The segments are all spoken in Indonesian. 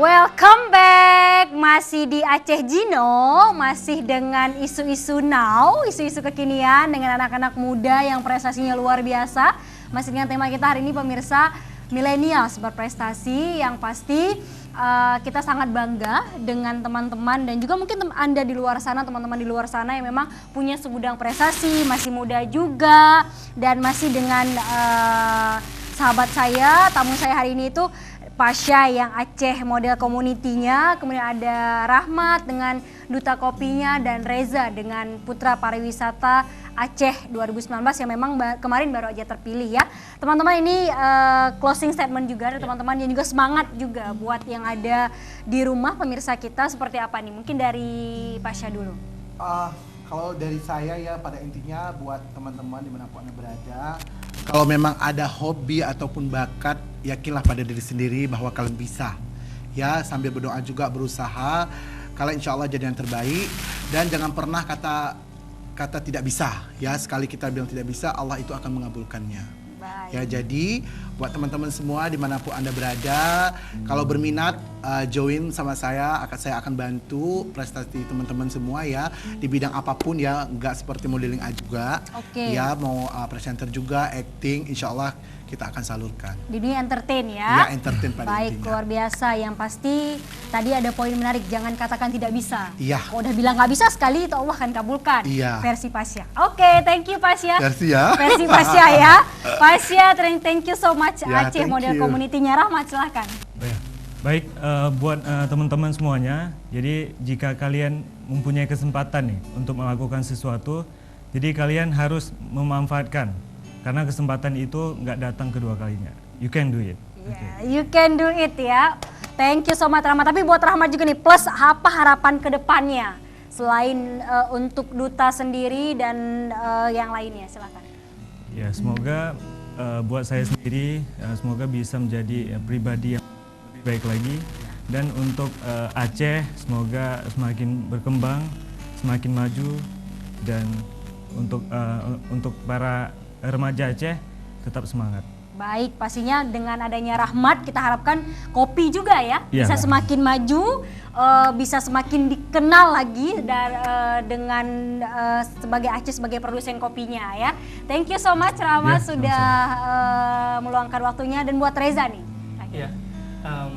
Welcome back, masih di Aceh Gino, masih dengan isu-isu now, isu-isu kekinian dengan anak-anak muda yang prestasinya luar biasa. Masih dengan tema kita hari ini pemirsa, millennials berprestasi, yang pasti kita sangat bangga dengan teman-teman dan juga mungkin Anda di luar sana, teman-teman di luar sana yang memang punya segudang prestasi, masih muda juga, dan masih dengan sahabat saya, tamu saya hari ini itu Pasha yang Aceh model community-nya, kemudian ada Rahmat dengan duta kopinya, dan Reza dengan putra pariwisata Aceh 2019 yang memang kemarin baru aja terpilih ya. Teman-teman, ini closing statement juga dari teman-teman yang juga semangat juga buat yang ada di rumah pemirsa kita seperti apa nih? Mungkin dari Pasha dulu. Kalau dari saya ya, pada intinya buat teman-teman dimanapun Anda berada, kalau memang ada hobi ataupun bakat, yakinlah pada diri sendiri bahwa kalian bisa. Ya, sambil berdoa juga, berusaha, kalian insya Allah jadi yang terbaik. Dan jangan pernah kata tidak bisa. Ya, sekali kita bilang tidak bisa, Allah itu akan mengabulkannya. Baik. Ya, jadi buat teman-teman semua dimanapun Anda berada, kalau berminat join sama saya akan bantu prestasi teman-teman semua ya, di bidang apapun ya, nggak seperti modeling juga. Oke. Ya, mau presenter juga, acting, insya Allah kita akan salurkan. Di dunia entertain ya. Ya, entertain pada Baik, intinya. luar biasa. Yang pasti tadi ada poin menarik, jangan katakan tidak bisa. Iya. Kalau udah bilang nggak bisa sekali, itu Allah akan kabulkan. Iya. Versi Pasha. Oke, thank you Pasha. Versi ya. Versi Pasha ya. Pasha, thank you so much. Ya, Aceh thank model you. community-nya. Rahmat, silahkan. Baik, buat teman-teman semuanya, jadi jika kalian mempunyai kesempatan nih untuk melakukan sesuatu, jadi kalian harus memanfaatkan, karena kesempatan itu nggak datang kedua kalinya. You can do it. Yeah, you can do it ya. Thank you so much Rahmat. Tapi buat Rahmat juga nih, plus apa harapan ke depannya selain untuk duta sendiri dan yang lainnya, silakan. Ya, semoga buat saya sendiri, semoga bisa menjadi pribadi yang lebih baik lagi. Dan untuk Aceh, semoga semakin berkembang, semakin maju. Dan untuk para remaja Aceh, tetap semangat. Baik, pastinya dengan adanya Rahmat kita harapkan kopi juga ya, Ya. bisa semakin maju, bisa semakin dikenal lagi dengan sebagai Aceh sebagai produsen kopinya ya. Thank you so much Rahmat Ya, sudah meluangkan waktunya. Dan buat Reza nih. Ya,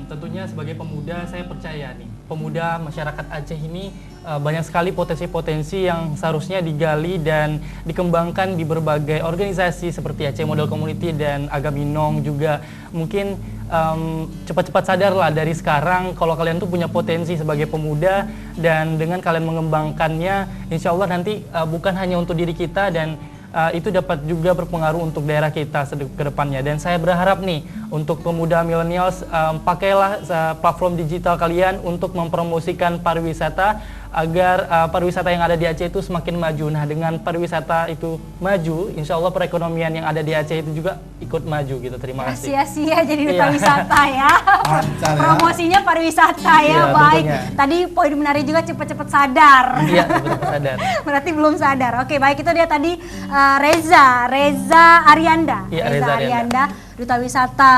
tentunya sebagai pemuda saya percaya nih, pemuda masyarakat Aceh ini banyak sekali potensi-potensi yang seharusnya digali dan dikembangkan di berbagai organisasi seperti Aceh Model Community dan Agaminong juga. Mungkin cepat-cepat sadarlah dari sekarang kalau kalian tuh punya potensi sebagai pemuda, dan dengan kalian mengembangkannya, insya Allah nanti bukan hanya untuk diri kita, dan itu dapat juga berpengaruh untuk daerah kita ke depannya. Dan saya berharap nih untuk pemuda millennials, pakailah platform digital kalian untuk mempromosikan pariwisata agar pariwisata yang ada di Aceh itu semakin maju. Nah, dengan pariwisata itu maju, insya Allah perekonomian yang ada di Aceh itu juga ikut maju gitu. Terima kasih. Sia-sia jadi duta Iya. wisata ya. Lancar ya. Promosinya pariwisata ya. Iya, Baik. tentunya. Tadi poin menarik juga, cepet-cepet sadar. Iya, betul sadar. Berarti belum sadar. Oke, baik, itu dia tadi Reza Arianda. Iya, Reza Arianda, duta wisata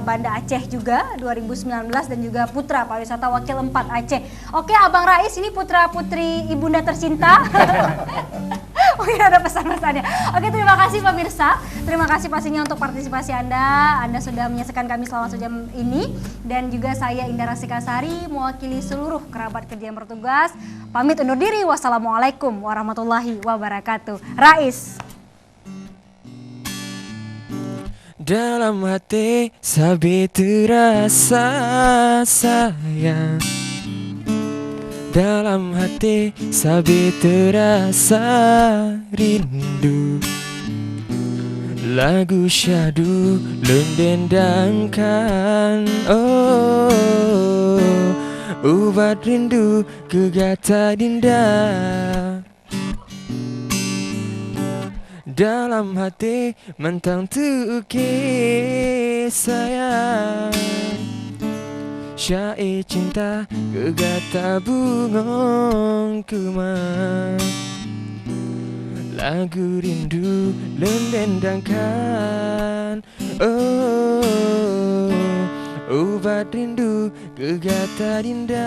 Banda Aceh juga 2019, dan juga putra pariwisata wakil 4 Aceh. Oke, Abang Rais, ini putra putri ibunda tercinta. Oke, ada pesan-pesannya. Oke, terima kasih pemirsa. Terima kasih pastinya untuk partisipasi Anda. Anda sudah menyaksikan kami selama sejam ini. Dan juga saya Indra Sikasari, mewakili seluruh kerabat kerja yang bertugas, pamit undur diri. Wassalamualaikum warahmatullahi wabarakatuh. Rais. Dalam hati sabi terasa sayang, dalam hati sabi terasa rindu. Lagu syahdu lundendangkan, oh, ubat rindu kegata dinda. Dalam hati mentang tukis sayang, syair cinta kegata bungong kumang. Lagu rindu lendendangkan, oh, obat rindu Gegata dinda